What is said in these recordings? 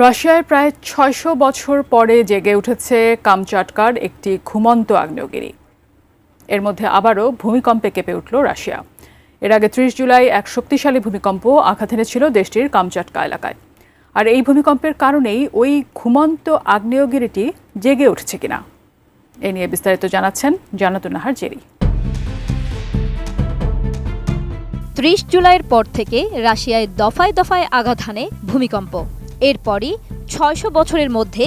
রাশিয়ায় প্রায় ৬০০ বছর পরে জেগে উঠেছে কামচাটকার একটি ঘুমন্ত আগ্নেয়গিরি। এর মধ্যে আবারও ভূমিকম্পে কেঁপে উঠল রাশিয়া। এর আগে ৩০ জুলাই এক শক্তিশালী ভূমিকম্প আঘাত এনেছিল দেশটির কামচাটকা এলাকায়। আর এই ভূমিকম্পের কারণেই ওই ঘুমন্ত আগ্নেয়গিরিটি জেগে উঠছে কিনা এ নিয়ে বিস্তারিত জানাচ্ছেন জান্নাতুন নাহার জেরি। ৩০ জুলাইয়ের পর থেকে রাশিয়ায় দফায় দফায় আঘাত হানে ভূমিকম্প। এরপরই ৬০০ বছরের মধ্যে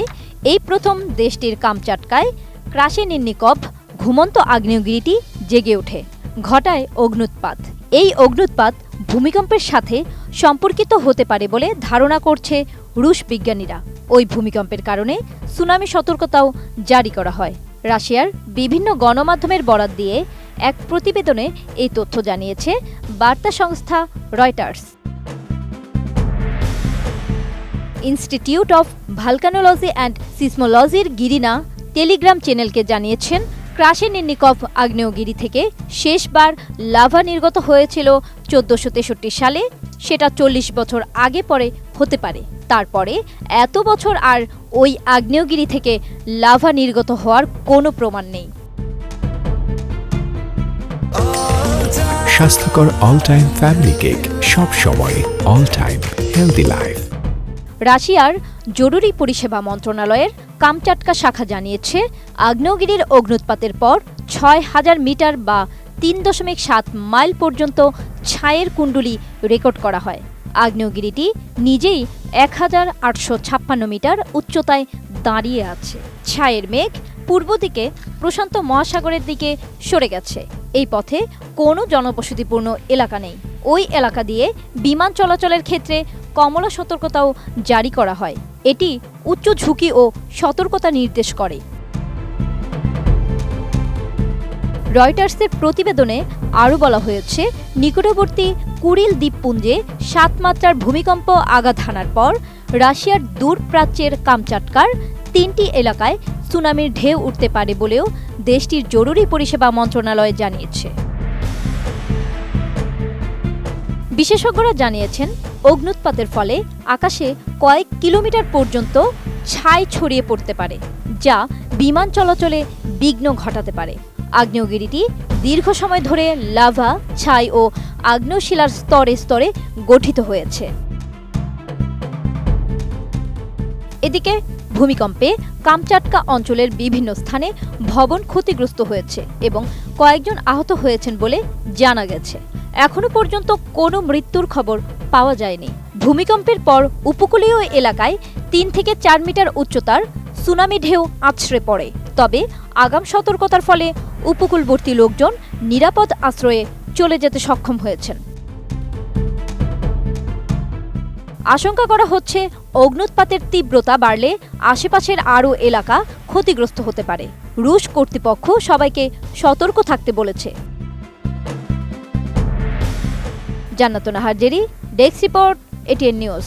এই প্রথম দেশটির কামচাটকায় ক্রাশেনিন্নিকভ ঘুমন্ত আগ্নেয়গিরিটি জেগে ওঠে। ঘটায় অগ্ন্যুৎপাত। এই অগ্ন্যুৎপাত ভূমিকম্পের সাথে সম্পর্কিত হতে পারে বলে ধারণা করছে রুশ বিজ্ঞানীরা। ওই ভূমিকম্পের কারণে সুনামি সতর্কতাও জারি করা হয়। রাশিয়ার বিভিন্ন গণমাধ্যমের বরাত দিয়ে এক প্রতিবেদনে এই তথ্য জানিয়েছে বার্তা সংস্থা Reuters. Institute of volcanology and সিসমোলজির গিরিনা টেলিগ্রাম চ্যানেলকে জানিয়েছেন, ক্রাশেনিন্নিকভ আগ্নেয়গিরি থেকে শেষবার লাভা নির্গত হয়েছিল ১৪৬৩ সালে। সেটা ৪০ বছর আগে পরে হতে পারে। তারপরে এত বছর আর ওই আগ্নেয়গিরি থেকে লাভা নির্গত হওয়ার কোনো প্রমাণ নেই। স্বাস্থ্যকর অল টাইম ফ্যামিলি কেক, সব সময় অল টাইম হেলদি লাইফ। রাশিয়ার জরুরি পরিষেবা মন্ত্রণালয়ের কামচাটকা শাখা জানিয়েছে, আগ্নেয়গিরির অগ্ন্যুৎপাতের পর ৬,০০০ মিটার বা ৩.৭ মাইল পর্যন্ত ছায়ের কুণ্ডলী রেকর্ড করা হয়। আগ্নেয়গিরিটি নিজেই ১,৮৫৬ মিটার উচ্চতায় দাঁড়িয়ে আছে। ছায়ের মেঘ পূর্ব দিকে প্রশান্ত মহাসাগরের দিকে সরে গেছে। এই পথে কোনো জনবসতিপূর্ণ এলাকা নেই। ওই এলাকা দিয়ে বিমান চলাচলের ক্ষেত্রে কমলা সতর্কতাও জারি করা হয়। এটি উচ্চ ঝুঁকি ও সতর্কতা নির্দেশ করে। রয়টার্সের প্রতিবেদনে আরও বলা হয়েছে, নিকটবর্তী কুরিল দ্বীপপুঞ্জে ৭ মাত্রার ভূমিকম্প আঘাত হানার পর রাশিয়ার দূরপ্রাচ্যের কামচাটকার ৩টি এলাকায় সুনামির ঢেউ উঠতে পারে বলেও দেশটির জরুরি পরিষেবা মন্ত্রণালয় জানিয়েছে। বিশেষজ্ঞরা জানিয়েছেন, অগ্ন্যুৎপাতের ফলে আকাশে কয়েক কিলোমিটার পর্যন্ত ছাই ছড়িয়ে পড়তে পারে, যা বিমান চলাচলে বিঘ্ন ঘটাতে পারে। আগ্নেয়গিরিটি দীর্ঘ সময় ধরে লাভা, ছাই ও আগ্নেয়শিলার স্তরে স্তরে গঠিত হয়েছে। এদিকে ভূমিকম্পে কামচাটকা অঞ্চলের বিভিন্ন স্থানে ভবন ক্ষতিগ্রস্ত হয়েছে এবং কয়েকজন আহত হয়েছেন বলে জানা গেছে। এখনো পর্যন্ত কোনো মৃত্যুর খবর পাওয়া যায়নি। ভূমিকম্পের পর উপকূলীয় এলাকায় ৩ থেকে ৪ মিটার উচ্চতার সুনামি ঢেউ আছড়ে পড়ে। তবে আগাম সতর্কতার ফলে উপকূলবর্তী লোকজন নিরাপদ আশ্রয়ে চলে যেতে সক্ষম হয়েছেন। আশঙ্কা করা হচ্ছে, অগ্ন্যুৎপাতের তীব্রতা বাড়লে আশেপাশের আরও এলাকা ক্ষতিগ্রস্ত হতে পারে। রুশ কর্তৃপক্ষ সবাইকে সতর্ক থাকতে বলেছে। জান্নাতুন Nahar Jerry, desk report, ATN news.